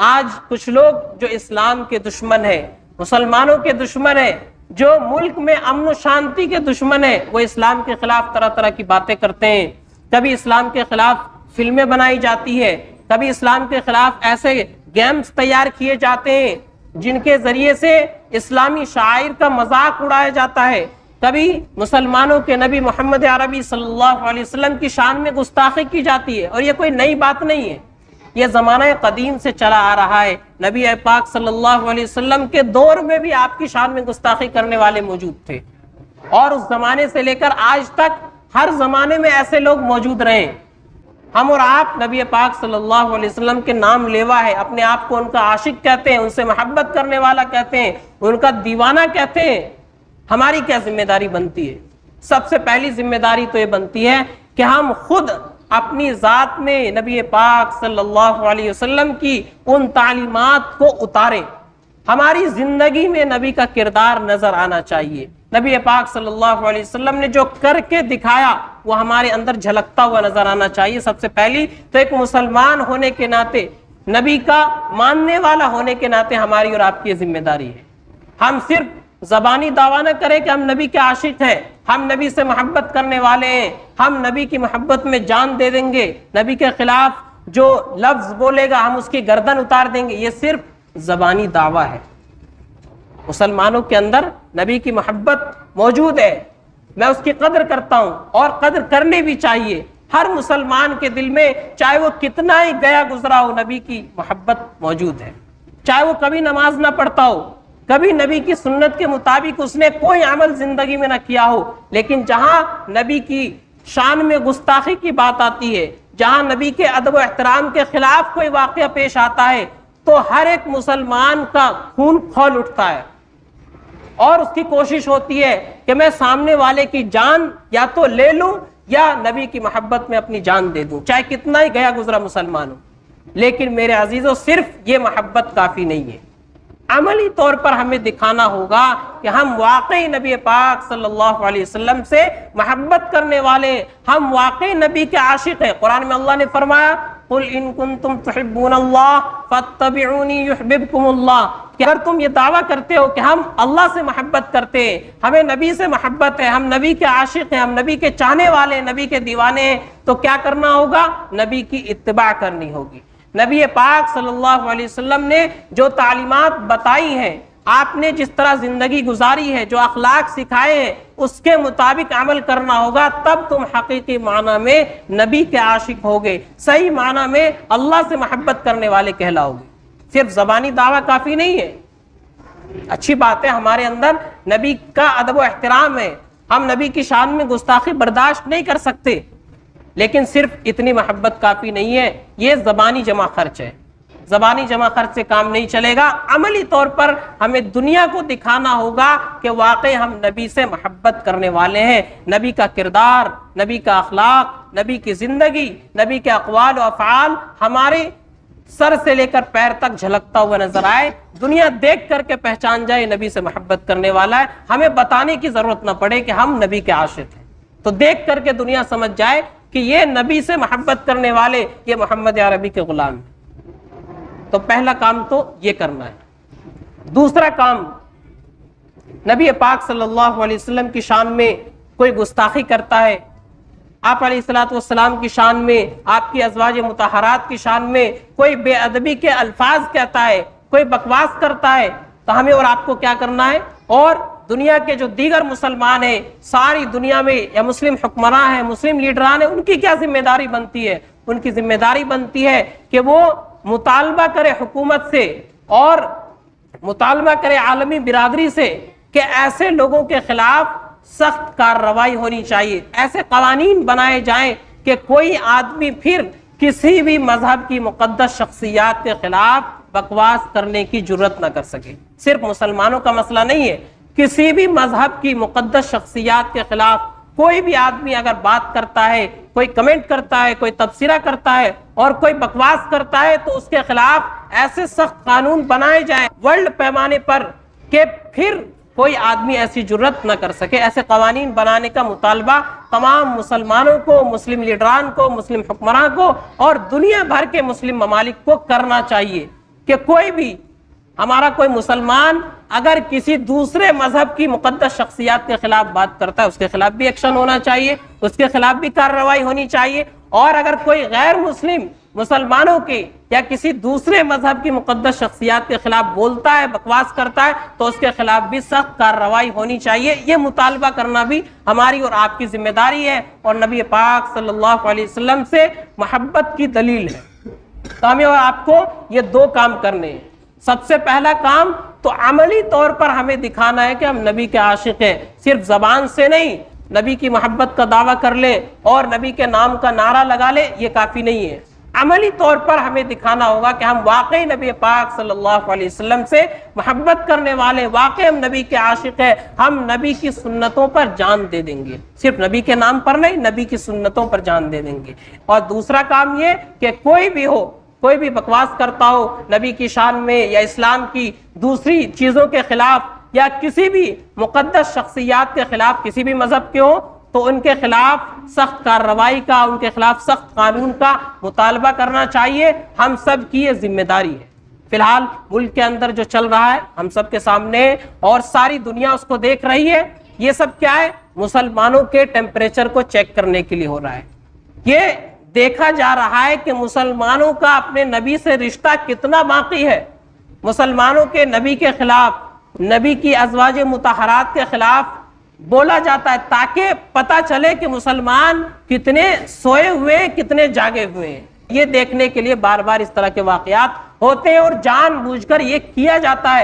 آج کچھ لوگ جو اسلام کے دشمن ہیں، مسلمانوں کے دشمن ہیں، جو ملک میں امن و شانتی کے دشمن ہیں، وہ اسلام کے خلاف طرح طرح کی باتیں کرتے ہیں. کبھی اسلام کے خلاف فلمیں بنائی جاتی ہے، کبھی اسلام کے خلاف ایسے گیمز تیار کیے جاتے ہیں جن کے ذریعے سے اسلامی شعائر کا مذاق اڑایا جاتا ہے. کبھی مسلمانوں کے نبی محمد عربی صلی اللہ علیہ وسلم کی شان میں گستاخی کی جاتی ہے، اور یہ کوئی نئی بات نہیں ہے، یہ زمانہ قدیم سے چلا آ رہا ہے. نبی پاک صلی اللہ علیہ وسلم کے دور میں بھی آپ کی شان میں گستاخی کرنے والے موجود تھے، اور اس زمانے سے لے کر آج تک ہر زمانے میں ایسے لوگ موجود رہے. ہم اور آپ نبی پاک صلی اللہ علیہ وسلم کے نام لیوا ہے، اپنے آپ کو ان کا عاشق کہتے ہیں، ان سے محبت کرنے والا کہتے ہیں، ان کا دیوانہ کہتے ہیں. ہماری کیا ذمہ داری بنتی ہے؟ سب سے پہلی ذمہ داری تو یہ بنتی ہے کہ ہم خود اپنی ذات میں نبی پاک صلی اللہ علیہ وسلم کی ان تعلیمات کو اتاریں. ہماری زندگی میں نبی کا کردار نظر آنا چاہیے. نبی پاک صلی اللہ علیہ وسلم نے جو کر کے دکھایا وہ ہمارے اندر جھلکتا ہوا نظر آنا چاہیے. سب سے پہلی تو ایک مسلمان ہونے کے ناطے، نبی کا ماننے والا ہونے کے ناطے ہماری اور آپ کی ذمہ داری ہے. ہم صرف زبانی دعویٰ نہ کریں کہ ہم نبی کے عاشق ہیں، ہم نبی سے محبت کرنے والے ہیں، ہم نبی کی محبت میں جان دے دیں گے، نبی کے خلاف جو لفظ بولے گا ہم اس کی گردن اتار دیں گے. یہ صرف زبانی دعویٰ ہے. مسلمانوں کے اندر نبی کی محبت موجود ہے، میں اس کی قدر کرتا ہوں، اور قدر کرنی بھی چاہیے. ہر مسلمان کے دل میں چاہے وہ کتنا ہی گیا گزرا ہو، نبی کی محبت موجود ہے. چاہے وہ کبھی نماز نہ پڑھتا ہو، کبھی نبی کی سنت کے مطابق اس نے کوئی عمل زندگی میں نہ کیا ہو، لیکن جہاں نبی کی شان میں گستاخی کی بات آتی ہے، جہاں نبی کے ادب و احترام کے خلاف کوئی واقعہ پیش آتا ہے، تو ہر ایک مسلمان کا خون کھول اٹھتا ہے، اور اس کی کوشش ہوتی ہے کہ میں سامنے والے کی جان یا تو لے لوں یا نبی کی محبت میں اپنی جان دے دوں، چاہے کتنا ہی گیا گزرا مسلمان ہو. لیکن میرے عزیزو، صرف یہ محبت کافی نہیں ہے. عملی طور پر ہمیں دکھانا ہوگا کہ ہم واقعی نبی پاک صلی اللہ علیہ وسلم سے محبت کرنے والے، ہم واقعی نبی کے عاشق ہیں. قرآن میں اللہ نے فرمایا قُلْ إِن كُنتُمْ تُحِبُّونَ اللَّهَ فَاتَّبِعُونِي يُحْبِبْكُمُ اللَّهُ، کہ اگر تم یہ دعویٰ کرتے ہو کہ ہم اللہ سے محبت کرتے ہیں، ہمیں نبی سے محبت ہے، ہم نبی کے عاشق ہیں، ہم نبی کے چاہنے والے ہیں، نبی کے دیوانے ہیں، تو کیا کرنا ہوگا؟ نبی کی اتباع کرنی ہوگی. نبی پاک صلی اللہ علیہ وسلم نے جو تعلیمات بتائی ہیں، آپ نے جس طرح زندگی گزاری ہے، جو اخلاق سکھائے ہیں، اس کے مطابق عمل کرنا ہوگا. تب تم حقیقی معنی میں نبی کے عاشق ہوگے، صحیح معنی میں اللہ سے محبت کرنے والے کہلاؤگے. صرف زبانی دعویٰ کافی نہیں ہے. اچھی بات ہے ہمارے اندر نبی کا ادب و احترام ہے، ہم نبی کی شان میں گستاخی برداشت نہیں کر سکتے، لیکن صرف اتنی محبت کافی نہیں ہے. یہ زبانی جمع خرچ ہے، زبانی جمع خرچ سے کام نہیں چلے گا. عملی طور پر ہمیں دنیا کو دکھانا ہوگا کہ واقعی ہم نبی سے محبت کرنے والے ہیں. نبی کا کردار، نبی کا اخلاق، نبی کی زندگی، نبی کے اقوال و افعال ہمارے سر سے لے کر پیر تک جھلکتا ہوا نظر آئے. دنیا دیکھ کر کے پہچان جائے نبی سے محبت کرنے والا ہے. ہمیں بتانے کی ضرورت نہ پڑے کہ ہم نبی کے عاشق ہیں، تو دیکھ کر کے دنیا سمجھ جائے کہ یہ نبی سے محبت کرنے والے، یہ محمد عربی کے غلام ہیں. تو پہلا کام تو یہ کرنا ہے. دوسرا کام، نبی پاک صلی اللہ علیہ وسلم کی شان میں کوئی گستاخی کرتا ہے، آپ علیہ الصلوۃ والسلام کی شان میں، آپ کی ازواج مطہرات کی شان میں کوئی بے ادبی کے الفاظ کہتا ہے، کوئی بکواس کرتا ہے، تو ہمیں اور آپ کو کیا کرنا ہے؟ اور دنیا کے جو دیگر مسلمان ہیں، ساری دنیا میں یا مسلم حکمراں ہیں، مسلم لیڈران ہیں، ان کی کیا ذمہ داری بنتی ہے؟ ان کی ذمہ داری بنتی ہے کہ وہ مطالبہ کرے حکومت سے اور مطالبہ کرے عالمی برادری سے کہ ایسے لوگوں کے خلاف سخت کارروائی ہونی چاہیے، ایسے قوانین بنائے جائیں کہ کوئی آدمی پھر کسی بھی مذہب کی مقدس شخصیات کے خلاف بکواس کرنے کی جرت نہ کر سکے. صرف مسلمانوں کا مسئلہ نہیں ہے، کسی بھی مذہب کی مقدس شخصیات کے خلاف کوئی بھی آدمی اگر بات کرتا ہے، کوئی کمنٹ کرتا ہے، کوئی تبصرہ کرتا ہے اور کوئی بکواس کرتا ہے، تو اس کے خلاف ایسے سخت قانون بنائے جائیں ورلڈ پیمانے پر کہ پھر کوئی آدمی ایسی جرت نہ کر سکے. ایسے قوانین بنانے کا مطالبہ تمام مسلمانوں کو، مسلم لیڈران کو، مسلم حکمراں کو اور دنیا بھر کے مسلم ممالک کو کرنا چاہیے. کہ کوئی بھی ہمارا کوئی مسلمان اگر کسی دوسرے مذہب کی مقدس شخصیات کے خلاف بات کرتا ہے اس کے خلاف بھی ایکشن ہونا چاہیے، اس کے خلاف بھی کارروائی ہونی چاہیے، اور اگر کوئی غیر مسلم مسلمانوں کے یا کسی دوسرے مذہب کی مقدس شخصیات کے خلاف بولتا ہے، بکواس کرتا ہے، تو اس کے خلاف بھی سخت کارروائی ہونی چاہیے۔ یہ مطالبہ کرنا بھی ہماری اور آپ کی ذمہ داری ہے، اور نبی پاک صلی اللہ علیہ وسلم سے محبت کی دلیل ہے۔ تو ہمیں اور آپ کو یہ دو کام کرنے ہیں۔ سب سے پہلا کام تو عملی طور پر ہمیں دکھانا ہے کہ ہم نبی کے عاشق ہیں، صرف زبان سے نہیں، نبی کی محبت کا دعویٰ کر لیں اور نبی کے نام کا نعرہ لگا لیں، یہ کافی نہیں ہے۔ عملی طور پر ہمیں دکھانا ہوگا کہ ہم واقعی نبی پاک صلی اللہ علیہ وسلم سے محبت کرنے والے، واقعی ہم نبی کے عاشق ہیں، ہم نبی کی سنتوں پر جان دے دیں گے، صرف نبی کے نام پر نہیں، نبی کی سنتوں پر جان دے دیں گے۔ اور دوسرا کام یہ کہ کوئی بھی ہو، کوئی بھی بکواس کرتا ہو نبی کی شان میں یا اسلام کی دوسری چیزوں کے خلاف یا کسی بھی مقدس شخصیات کے خلاف، کسی بھی مذہب کے ہو، تو ان کے خلاف سخت کارروائی کا، ان کے خلاف سخت قانون کا مطالبہ کرنا چاہیے۔ ہم سب کی یہ ذمہ داری ہے۔ فی الحال ملک کے اندر جو چل رہا ہے ہم سب کے سامنے، اور ساری دنیا اس کو دیکھ رہی ہے، یہ سب کیا ہے؟ مسلمانوں کے ٹیمپریچر کو چیک کرنے کے لیے ہو رہا ہے۔ یہ دیکھا جا رہا ہے کہ مسلمانوں کا اپنے نبی سے رشتہ کتنا باقی ہے۔ مسلمانوں کے نبی کے خلاف، نبی کی ازواج مطہرات کے خلاف بولا جاتا ہے تاکہ پتہ چلے کہ مسلمان کتنے سوئے ہوئے ہیں، کتنے جاگے ہوئے ہیں۔ یہ دیکھنے کے لیے بار بار اس طرح کے واقعات ہوتے ہیں، اور جان بوجھ کر یہ کیا جاتا ہے